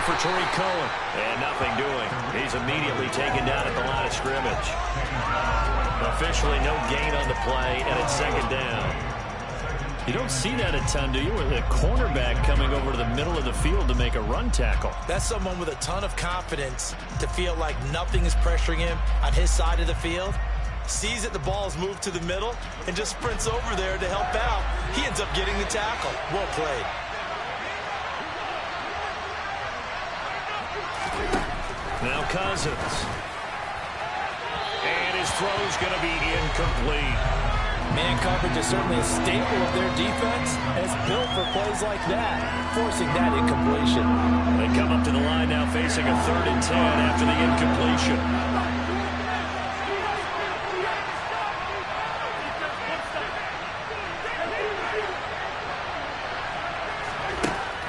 for Tariq Cohen. And nothing doing. He's immediately taken down at the line of scrimmage. Officially no gain on the play, and it's second down. You don't see that a ton, do you? With a cornerback coming over to the middle of the field to make a run tackle. That's someone with a ton of confidence to feel like nothing is pressuring him on his side of the field. Sees that the ball is moved to the middle and just sprints over there to help out. He ends up getting the tackle. Well played. Now Cousins. And his throw's going to be incomplete. Man coverage is certainly a staple of their defense, and it's built for plays like that, forcing that incompletion. They come up to the line now facing a 3rd and 10 after the incompletion.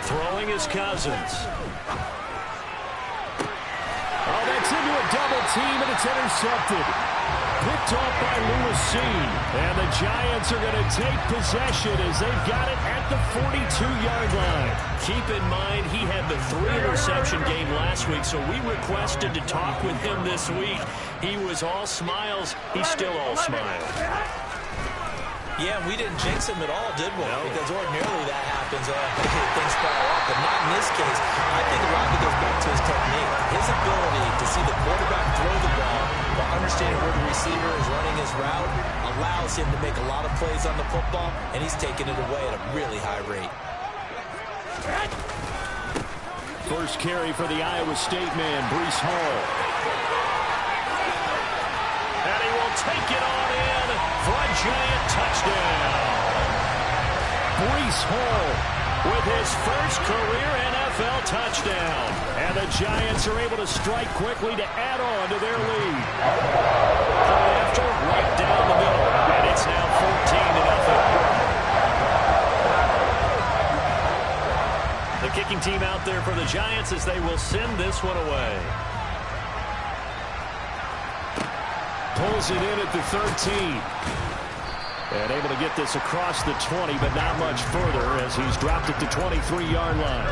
Throwing is Cousins. Oh, that's into a double team, and it's intercepted. Picked off by Lewis. And the Giants are going to take possession as they've got it at the 42-yard line. Keep in mind, he had the 3-interception game last week, so we requested to talk with him this week. He was all smiles. He's still all smiles. Yeah, we didn't jinx him at all, did we? No. Because ordinarily that happens. Things fall off, but not in this case. I think a lot of it goes back to his technique. His ability to see the quarterback throw the ball while understanding where the receiver is running his route allows him to make a lot of plays on the football, and he's taking it away at a really high rate. First carry for the Iowa State man, Breece Hall. And he will take it on in for a Giant touchdown. Breece Hall with his first career NFL touchdown. And the Giants are able to strike quickly to add on to their lead. Play after, right down the middle. And it's now 14-0. The kicking team out there for the Giants as they will send this one away. Pulls it in at the 13. And able to get this across the 20, but not much further as he's dropped it to 23-yard line.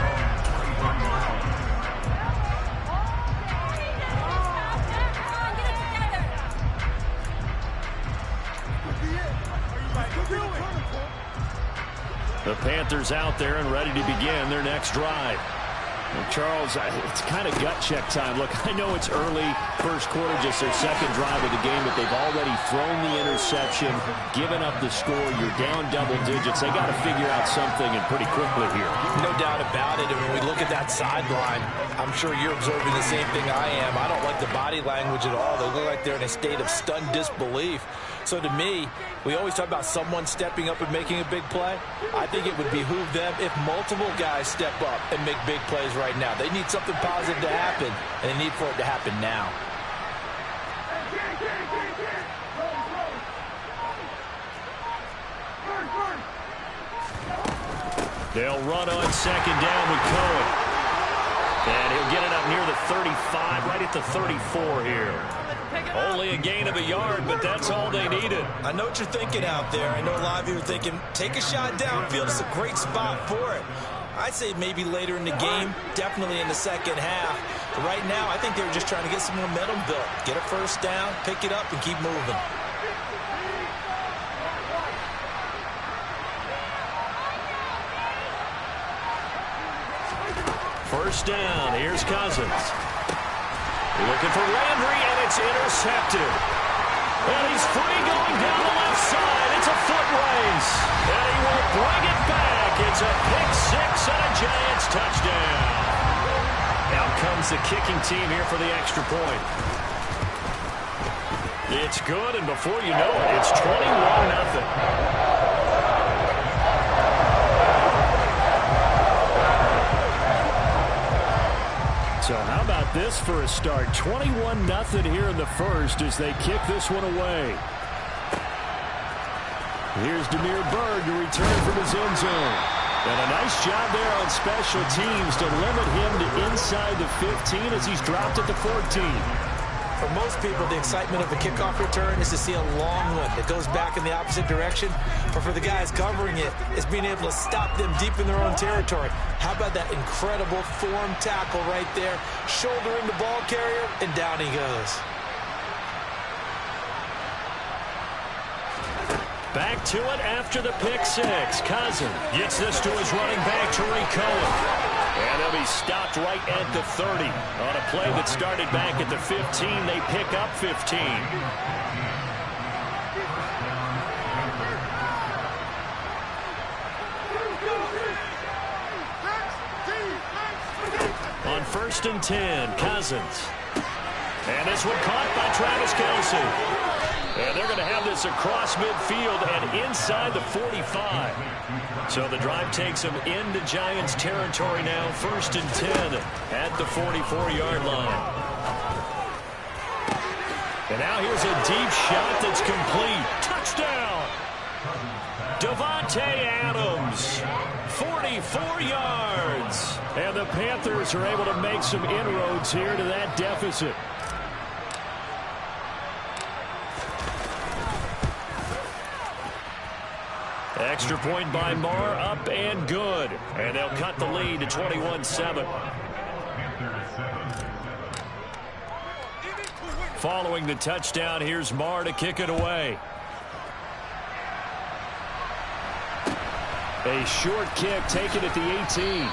The Panthers out there and ready to begin their next drive. Well, Charles, it's kind of gut check time. Look, I know it's early, first quarter, just their second drive of the game, but they've already thrown the interception, given up the score. You're down double digits. They got to figure out something, and pretty quickly here. No doubt about it. And when we look at that sideline, I'm sure you're observing the same thing I am. I don't like the body language at all. They look like they're in a state of stunned disbelief. So to me, we always talk about someone stepping up and making a big play. I think it would behoove them if multiple guys step up and make big plays right now. They need something positive to happen, and they need for it to happen now. They'll run on second down with Cohen. And he'll get it up near the 35, right at the 34 here. Only a gain of a yard, but that's all they needed. I know what you're thinking out there. I know a lot of you are thinking, take a shot downfield. It's a great spot for it. I'd say maybe later in the game, definitely in the second half. But right now, I think they were just trying to get some momentum built. Get a first down, pick it up, and keep moving. First down, here's Cousins. Looking for Landry, and it's intercepted. And he's free going down the left side. It's a foot race. And he will bring it back. It's a pick six and a Giants touchdown. Out comes the kicking team here for the extra point. It's good, and before you know it, it's 21-0. So how about this for a start? 21-0 here in the first as they kick this one away. Here's Damiere Byrd to return from his end zone. And a nice job there on special teams to limit him to inside the 15 as he's dropped at the 14. For most people, the excitement of a kickoff return is to see a long one that goes back in the opposite direction. But for the guys covering it, it's being able to stop them deep in their own territory. How about that incredible form tackle right there, shouldering the ball carrier, and down he goes. Back to it after the pick six. Cousins gets this to his running back, Tariq Cohen. And he'll be stopped right at the 30. On a play that started back at the 15, they pick up 15. On 1st and 10, Cousins. And this one caught by Travis Kelce. And they're going to have this across midfield and inside the 45. So the drive takes them into Giants territory now. 1st and 10 at the 44-yard line. And now here's a deep shot that's complete. Touchdown! Davante Adams, 44 yards. And the Panthers are able to make some inroads here to that deficit. Extra point by Marr, up and good. And they'll cut the lead to 21-7. Following the touchdown, here's Marr to kick it away. A short kick taken at the 18.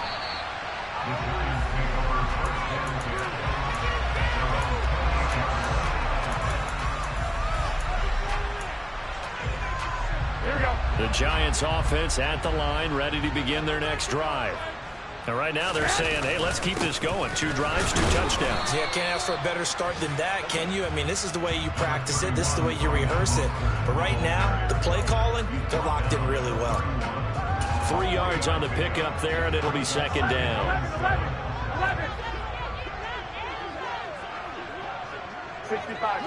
The Giants offense at the line, ready to begin their next drive. And right now they're saying, hey, let's keep this going. 2 drives, 2 touchdowns. Yeah, can't ask for a better start than that, can you? I mean, this is the way you practice it. This is the way you rehearse it. But right now, the play calling, they're locked in really well. 3 yards on the pickup there, and it'll be 2nd down. 65.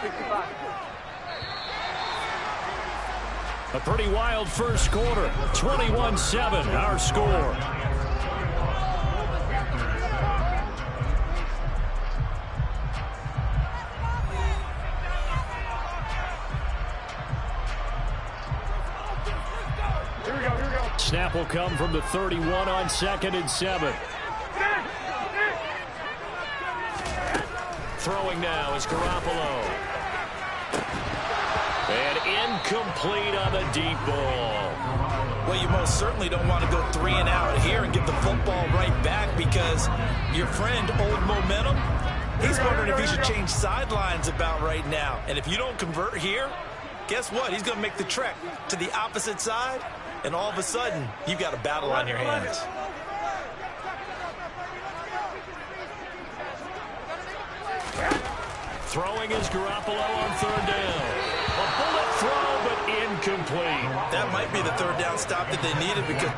A pretty wild first quarter. 21-7, our score. Here we go. Snap will come from the 31 on 2nd and 7. Throwing now is Garoppolo. And incomplete on the deep ball. Well, you most certainly don't want to go 3 and out here and get the football right back because your friend, Old Momentum, he's wondering if he should change sidelines about right now. And if you don't convert here, guess what? He's going to make the trek to the opposite side, and all of a sudden, you've got a battle on your hands. Throwing is Garoppolo on 3rd down. A bullet throw, but incomplete. That might be the 3rd down stop that they needed because...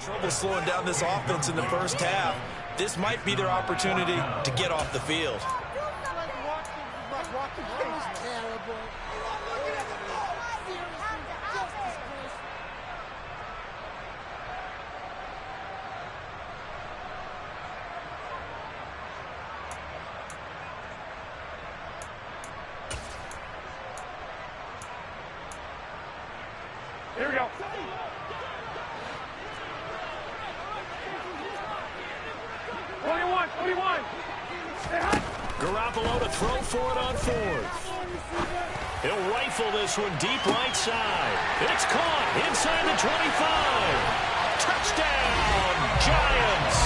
Trouble slowing down this offense in the first half. This might be their opportunity to get off the field. Here we go. Garoppolo to throw for it on 4th. He'll rifle this one deep right side. It's caught inside the 25. Touchdown, Giants.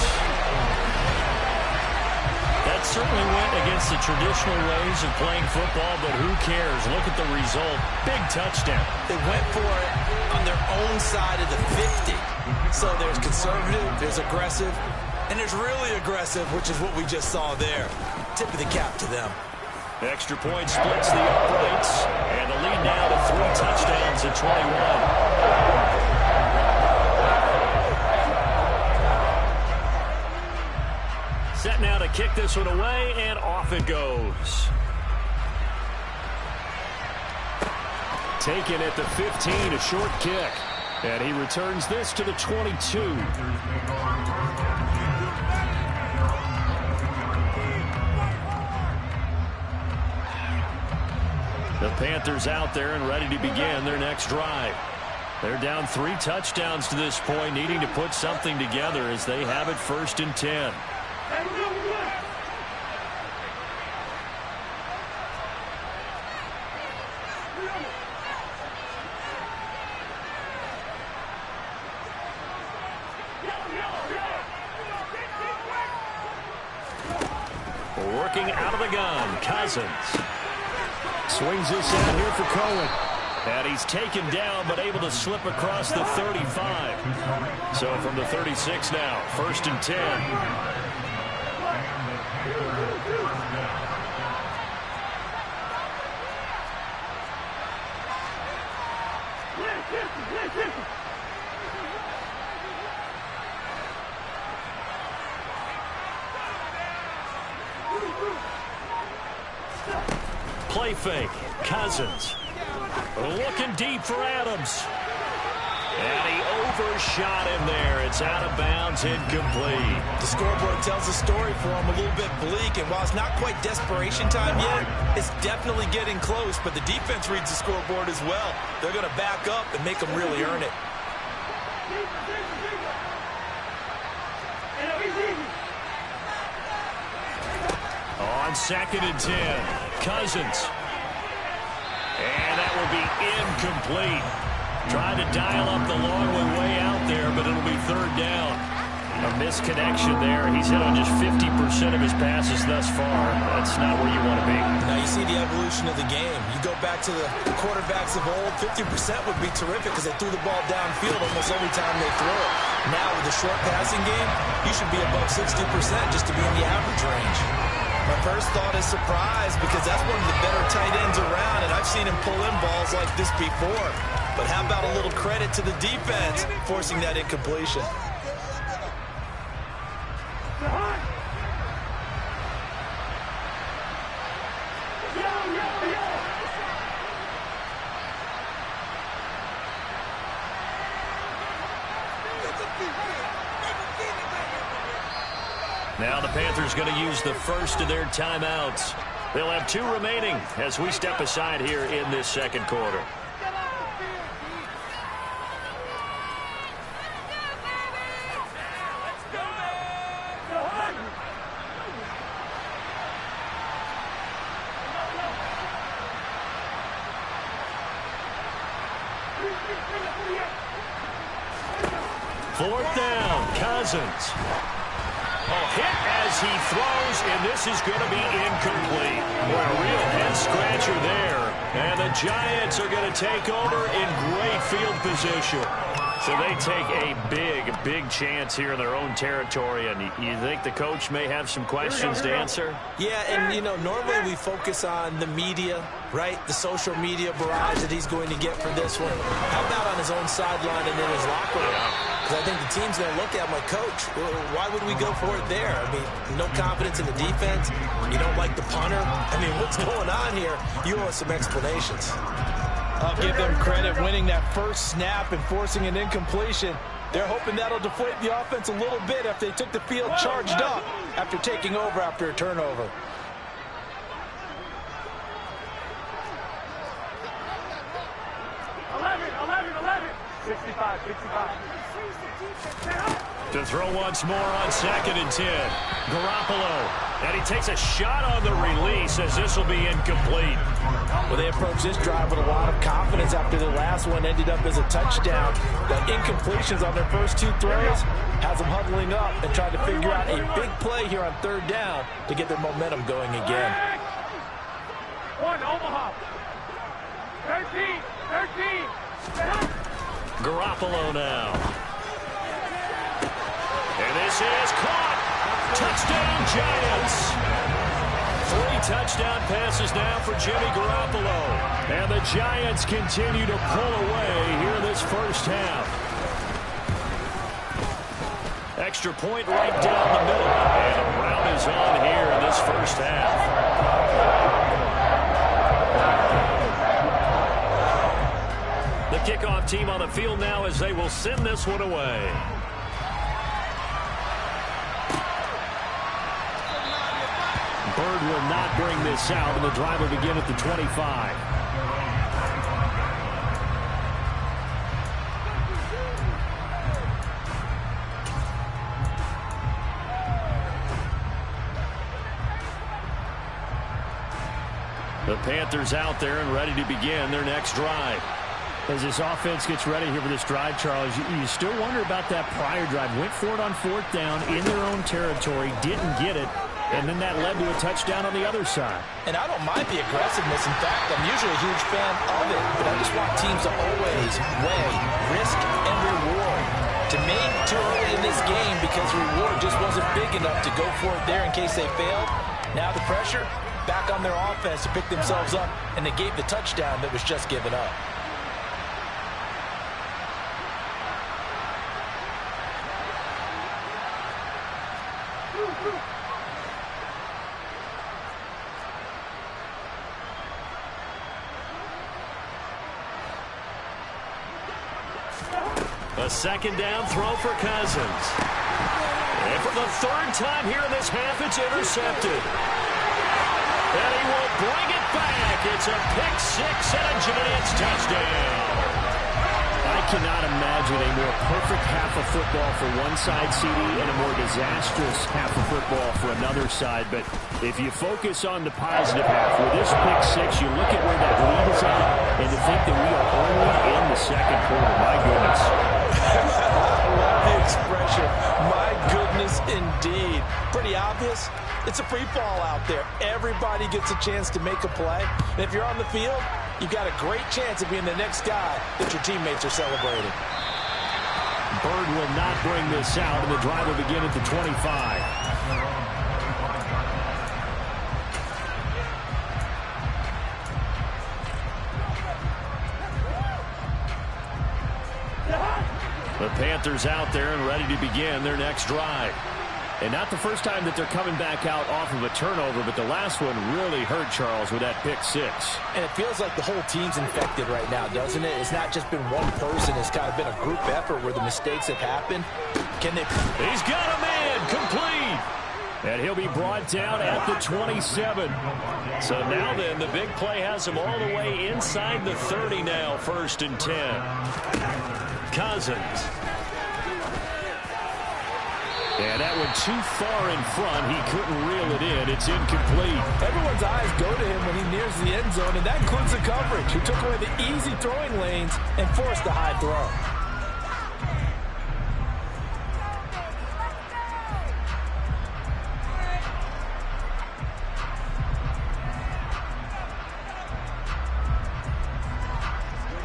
That certainly went against the traditional ways of playing football, but who cares? Look at the result. Big touchdown. They went for it on their own side of the 50. So there's conservative, there's aggressive, and there's really aggressive, which is what we just saw there. Tip of the cap to them. Extra point splits the uprights, and the lead now to 3 touchdowns at 21. Set now to kick this one away, and off it goes. Taken at the 15, a short kick. And he returns this to the 22. The Panthers out there and ready to begin their next drive. They're down 3 touchdowns to this point, needing to put something together as they have it 1st and 10. Working out of the gun, Cousins. Swings this out here for Cohen. And he's taken down, but able to slip across the 35. So from the 36 now, 1st and 10. Play fake. Cousins. Looking deep for Adams. And he overshot him there. It's out of bounds, incomplete. The scoreboard tells the story for him a little bit bleak, and while it's not quite desperation time yet, it's definitely getting close, but the defense reads the scoreboard as well. They're going to back up and make them really earn it. On 2nd and 10. Cousins. And that will be incomplete. Trying to dial up the long way out there, but it'll be 3rd down. A misconnection there. He's hit on just 50% of his passes thus far. That's not where you want to be. Now you see the evolution of the game. You go back to the quarterbacks of old, 50% would be terrific because they threw the ball downfield almost every time they throw it. Now with the short passing game, you should be above 60% just to be in the average range. My first thought is surprise because that's one of the better tight ends around, and I've seen him pull in balls like this before. But how about a little credit to the defense forcing that incompletion? Now the Panthers going to use the first of their timeouts. They'll have 2 remaining as we step aside here in this 2nd quarter. Fourth down, Cousins. Hit as he throws, and this is going to be incomplete. Boy, a real head-scratcher there. And the Giants are going to take over in great field position. So they take a big chance here in their own territory. And you think the coach may have some questions to answer? Yeah, and, you know, normally we focus on the media, right? The social media barrage that he's going to get for this one. How about on his own sideline and in his locker room? Because I think the team's going to look at him like, Coach, why would we go for it there? I mean, no confidence in the defense. You don't like the punter. I mean, what's going on here? You owe us some explanations. I'll give them credit winning that first snap and forcing an incompletion. They're hoping that'll deflate the offense a little bit after they took the field charged up after taking over after a turnover. To throw once more on 2nd and 10. Garoppolo. And he takes a shot on the release as this will be incomplete. Well, they approach this drive with a lot of confidence after the last one ended up as a touchdown. But incompletions on their first 2 throws has them huddling up and trying to figure out a big play here on 3rd down to get their momentum going again. 1, Omaha. 13. Garoppolo now. And this is caught. Touchdown, Giants. 3 touchdown passes now for Jimmy Garoppolo. And the Giants continue to pull away here in this first half. Extra point right down the middle. And around is on here in this first half. The kickoff team on the field now as they will send this one away. Bird will not bring this out, and the drive will begin at the 25. The Panthers out there and ready to begin their next drive. As this offense gets ready here for this drive, Charles, you still wonder about that prior drive. Went for it on 4th down in their own territory, didn't get it, and then that led to a touchdown on the other side. And I don't mind the aggressiveness. In fact, I'm usually a huge fan of it, but I just want teams to always weigh risk and reward. To me, too early in this game because the reward just wasn't big enough to go for it there in case they failed. Now the pressure back on their offense to pick themselves up, and they gave the touchdown that was just given up. A second down throw for Cousins. And for the 3rd time here in this half, it's intercepted. And he will bring it back. It's a pick 6 and a Giants touchdown. I cannot imagine a more perfect half of football for one side, CD, and a more disastrous half of football for another side. But if you focus on the positive half, with this pick 6, you look at where that lead is at, and to think that we are only in the second quarter, my goodness. I love the expression. My goodness, indeed. Pretty obvious. It's a free fall out there. Everybody gets a chance to make a play. And if you're on the field, you've got a great chance of being the next guy that your teammates are celebrating. Bird will not bring this out, and the drive will begin at the 25. The Panthers out there and ready to begin their next drive. And not the first time that they're coming back out off of a turnover, but the last one really hurt, Charles, with that pick 6. And it feels like the whole team's infected right now, doesn't it? It's not just been one person. It's kind of been a group effort where the mistakes have happened. Can they... He's got a man complete. And he'll be brought down at the 27. So now then, the big play has him all the way inside the 30 now, 1st and 10. Cousins. And that one too far in front. He couldn't reel it in. It's incomplete. Everyone's eyes go to him when he nears the end zone, and that includes the coverage. He took away the easy throwing lanes and forced the high throw.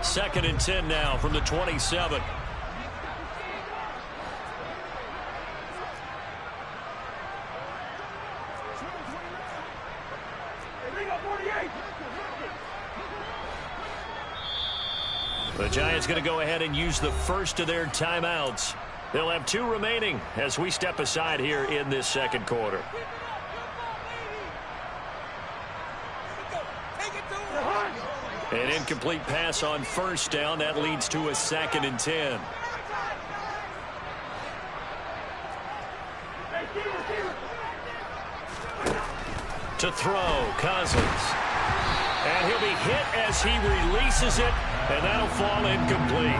Second and 10 now from the 27. The Giants going to go ahead and use the first of their timeouts. They'll have 2 remaining as we step aside here in this second quarter. An incomplete pass on 1st down. That leads to a 2nd and 10. To throw, Cousins. And he'll be hit as he releases it, and that'll fall incomplete.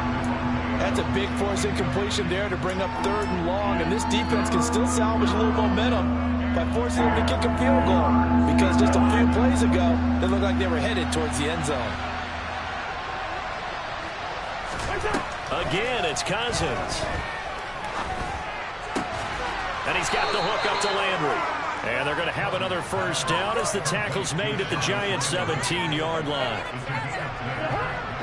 That's a big force incompletion there to bring up 3rd and long, and this defense can still salvage a little momentum by forcing them to kick a field goal, because just a few plays ago, they looked like they were headed towards the end zone. Again, it's Cousins. And he's got the hook up to Landry. And they're going to have another 1st down as the tackle's made at the Giants' 17-yard line.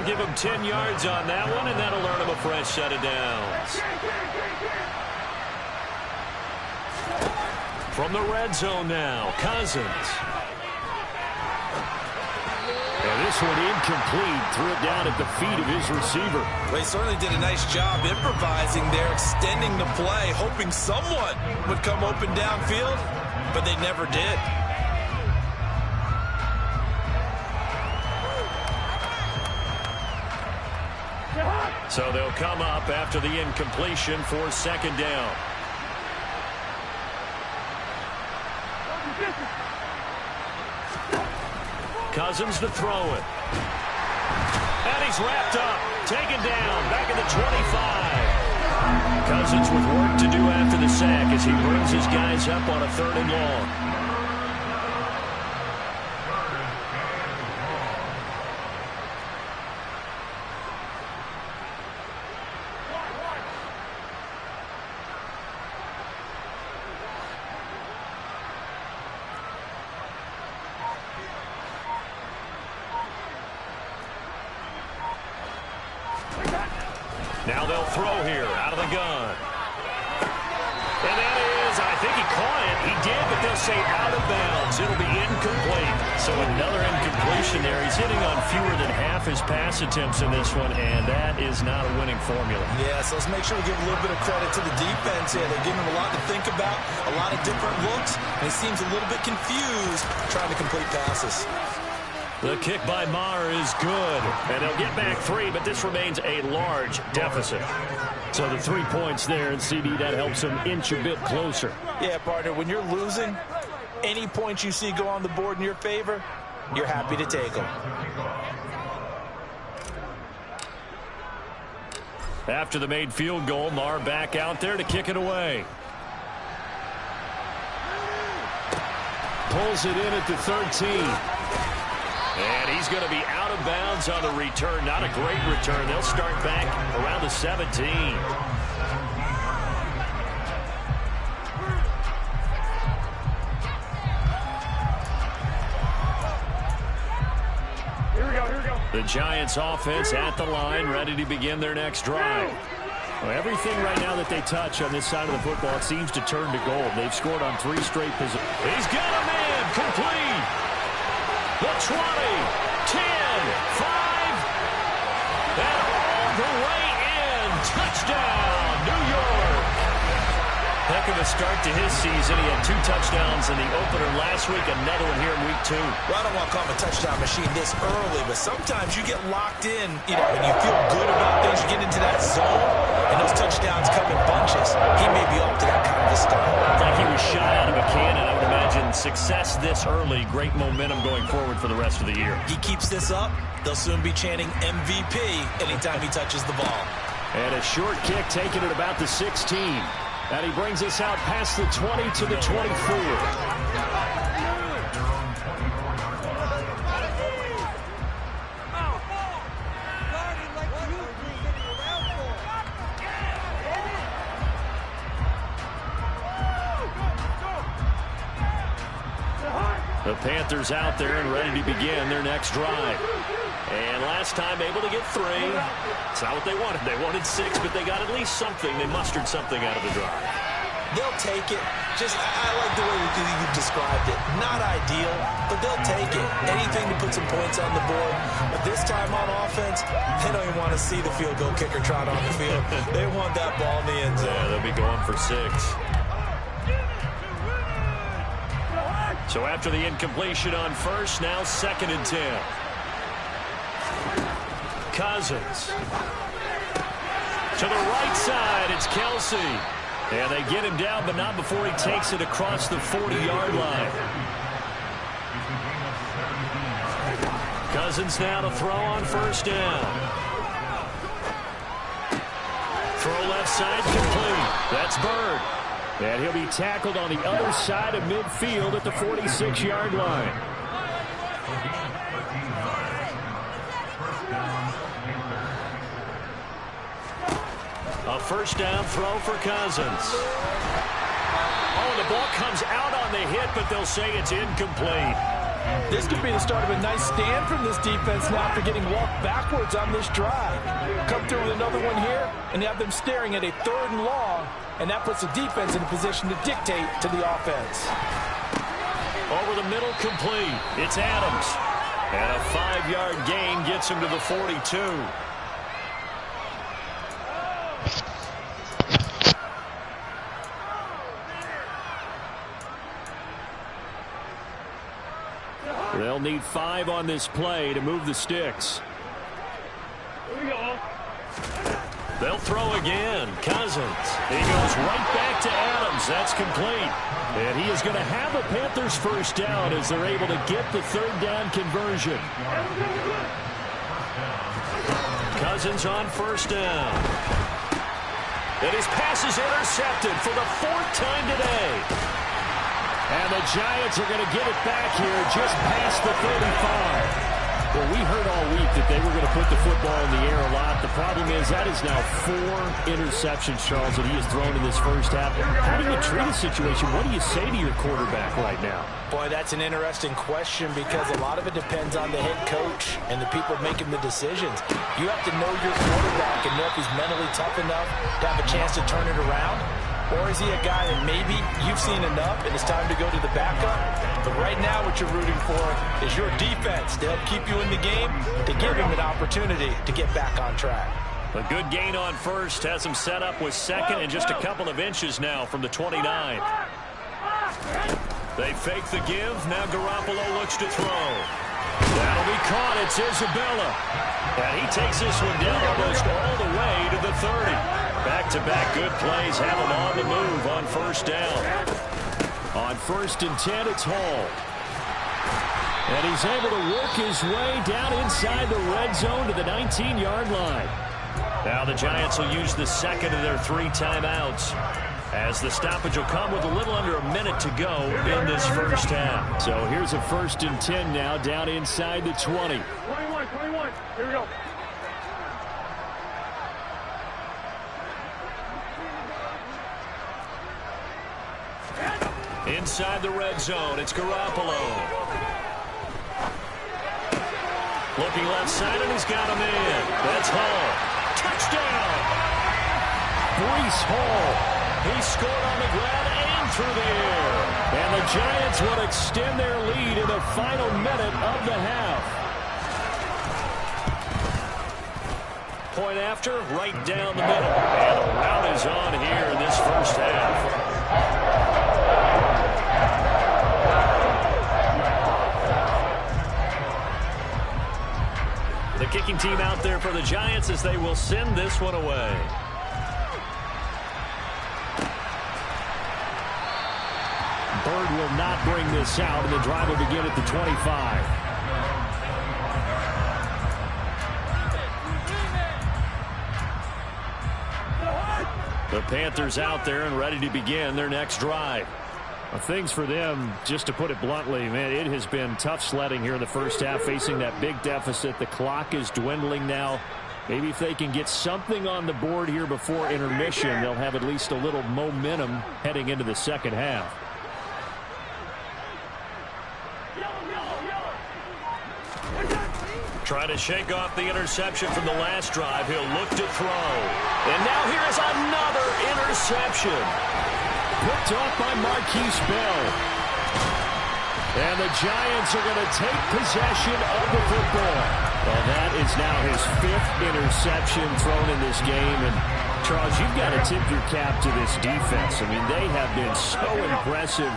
Give him 10 yards on that one, and that'll earn him a fresh set of downs. From the red zone now, Cousins. And this one incomplete. Threw it down at the feet of his receiver. Well, he certainly did a nice job improvising there, extending the play, hoping someone would come open downfield. but they never did. So they'll come up after the incompletion for second down. Cousins to throw it. And he's wrapped up. Taken down. Back in the 25. Cousins with work to do after the sack as he brings his guys up on a 3rd and long. Now they'll throw here out of the gun. And that is, I think he caught it. He did, but they'll say out of bounds. It'll be incomplete. So another incompletion there. He's hitting on fewer than half his pass attempts in this one, and that is not a winning formula. Yeah, so let's make sure we give a little bit of credit to the defense here. They're giving him a lot to think about, a lot of different looks, and he seems a little bit confused trying to complete passes. The kick by Maher is good, and they'll get back 3, but this remains a large deficit. So the 3 points there, and CD, that helps them inch a bit closer. Yeah, partner, when you're losing, any points you see go on the board in your favor, you're happy to take them. After the made field goal, Maher back out there to kick it away. Pulls it in at the 13. And he's going to be out of bounds on the return. Not a great return. They'll start back around the 17. Here we go. The Giants offense at the line, ready to begin their next drive. Well, everything right now that they touch on this side of the football seems to turn to gold. They've scored on 3 straight positions. He's got a man complete. The 20, 10, 5, and all the way in. Touchdown, New York. Heck of a start to his season. He had 2 touchdowns in the opener last week, another one here in week 2. Well, I don't want to call him a touchdown machine this early, but sometimes you get locked in, and you feel good about things. You get into that zone, and those touchdowns come in bunches. He may be off to that kind of a start. Like he was shot out of a cannon. I would imagine success this early, great momentum going forward for the rest of the year. He keeps this up, they'll soon be chanting MVP anytime he touches the ball. And a short kick taken at about the 16. And he brings us out past the 20 to the 24. The Panthers out there and ready to begin their next drive. And last time able to get 3. It's not what they wanted. They wanted 6, but they got at least something. They mustered something out of the drive. They'll take it. I like the way you described it. Not ideal, but they'll take it. Anything to put some points on the board. But this time on offense, they don't even want to see the field goal kicker trot on the field. They want that ball in the end zone. Yeah, they'll be going for 6. So after the incompletion on first, now 2nd and 10. Cousins. To the right side, it's Kelsey. And they get him down, but not before he takes it across the 40-yard line. Cousins now to throw on first down. Throw left side complete. That's Bird. And he'll be tackled on the other side of midfield at the 46-yard line. A first down throw for Cousins. Oh, and the ball comes out on the hit, but they'll say it's incomplete. This could be the start of a nice stand from this defense now after getting walked backwards on this drive. Come through with another one here, and you have them staring at a 3rd and long, and that puts the defense in a position to dictate to the offense. Over the middle, complete. It's Adams. And a 5-yard gain gets him to the 42. They'll need 5 on this play to move the sticks. Here we go. They'll throw again. Cousins. He goes right back to Adams. That's complete. And he is going to have a Panthers first down as they're able to get the third down conversion. Cousins on first down. And his pass is intercepted for the 4th time today. And the Giants are going to get it back here just past the 35. Well, we heard all week that they were going to put the football in the air a lot. The problem is that is now 4 interceptions, Charles, that he has thrown in this first half. How do you treat a situation? What do you say to your quarterback right now? Boy, that's an interesting question because a lot of it depends on the head coach and the people making the decisions. You have to know your quarterback and know if he's mentally tough enough to have a chance to turn it around. Or is he a guy that maybe you've seen enough and it's time to go to the backup? But right now what you're rooting for is your defense to help keep you in the game, to give him an opportunity to get back on track. A good gain on first has him set up with second and just a couple of inches now from the 29. They fake the give. Now Garoppolo looks to throw. That'll be caught. It's Isabella. And he takes this one down almost all the way to the 30. Back-to-back good plays have him on the move on first down. On 1st and 10, it's Hall. And he's able to work his way down inside the red zone to the 19-yard line. Now the Giants will use the second of their 3 timeouts, as the stoppage will come with a little under a minute to go in this first half. So here's a 1st and 10 now down inside the 20. 21. Here we go. Inside the red zone, it's Garoppolo. Looking left side, and he's got him in. That's Hall. Touchdown! Breece Hall. He scored on the ground and through the air. And the Giants will extend their lead in the final minute of the half. Point after, right down the middle. And the rout is on here in this first half. The kicking team out there for the Giants as they will send this one away. Bird will not bring this out, and the drive will begin at the 25. The Panthers out there and ready to begin their next drive. Well, things for them, just to put it bluntly, man, it has been tough sledding here in the first half, facing that big deficit. The clock is dwindling now. Maybe if they can get something on the board here before intermission, they'll have at least a little momentum heading into the second half. Trying to shake off the interception from the last drive. He'll look to throw. And now here is another interception. Picked off by Marquise Bell. And the Giants are going to take possession of the football. Well, that is now his 5th interception thrown in this game. And, Charles, you've got to tip your cap to this defense. I mean, they have been so impressive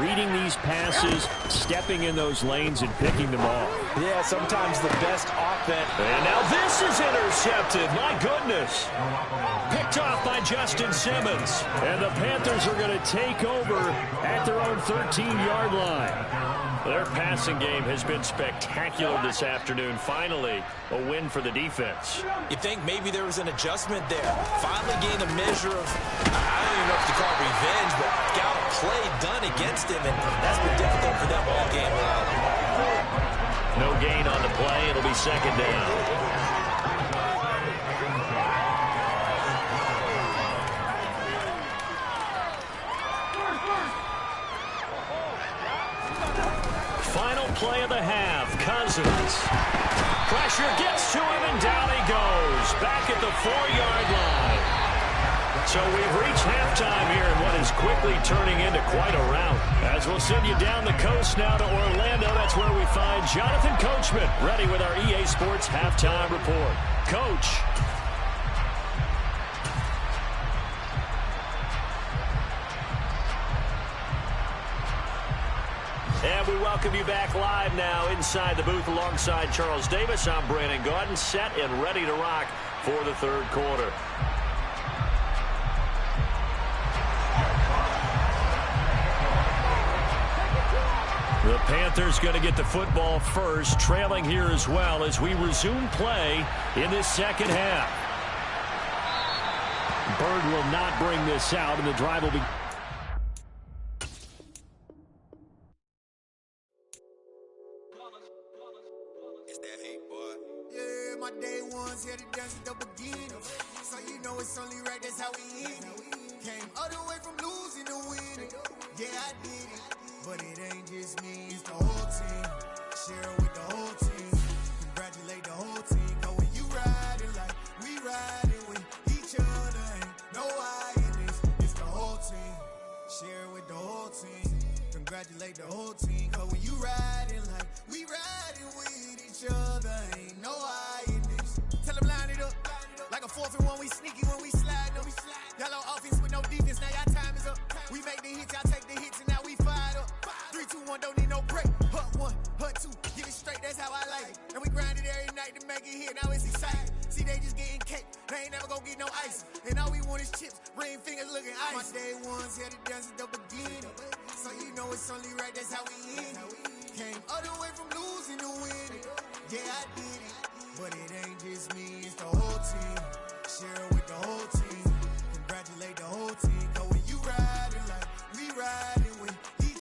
reading these passes, stepping in those lanes, and picking them off. Yeah, sometimes the best offense. And now this is intercepted. My goodness. Picked off by Justin Simmons. And the Panthers are going to take over at their own 13-yard line. Their passing game has been spectacular this afternoon. Finally, a win for the defense. You think maybe there was an adjustment there. Finally gained a measure of, I don't even know if to call it revenge, but got a play done against him, and that's been difficult for them all game long. No gain on the play. It'll be second down. Final play of the half. Cousins. Pressure gets to him, and down he goes. Back at the 4-yard line. So we've reached halftime here in what is quickly turning into quite a rout. As we'll send you down the coast now to Orlando, that's where we find Jonathan Coachman, ready with our EA Sports Halftime Report. Coach. And we welcome you back live now inside the booth alongside Charles Davis. I'm Brandon Gaudin, set and ready to rock for the third quarter. The Panthers going to get the football first, trailing here as well as we resume play in this second half. Bird will not bring this out, and the drive will be... My day ones here to dance at the beginning. So you know it's only right, that's how we end it. Came all the way from losing to winning. Yeah, I did it. But it ain't just me, it's the whole team. Share it with the whole team. Congratulate the whole team. Cause when you riding like we riding with each other, ain't no I in this. It's the whole team. Share it with the whole team. Congratulate the whole team. Cause when you riding like we riding with each other, ain't no I in this. Tell them line it up. Like a 4th and 1, we sneaky when we slide them. Yellow offense with no defense, now y'all time is up. We make the hits, y'all take the hits, and now we fired up. 3, 2, 1, don't need no break. Hut 1, hut 2, get it straight, that's how I like it. And we grind it every night to make it hit, now it's exciting. See, they just getting cake, they ain't never gonna get no ice. And all we want is chips, ring fingers looking ice. My day ones here to dance at the beginning. So you know it's only right, that's how we end it. Came all the way from losing to winning. Yeah, I did it. But it ain't just me, it's the whole team. Share it with the whole team.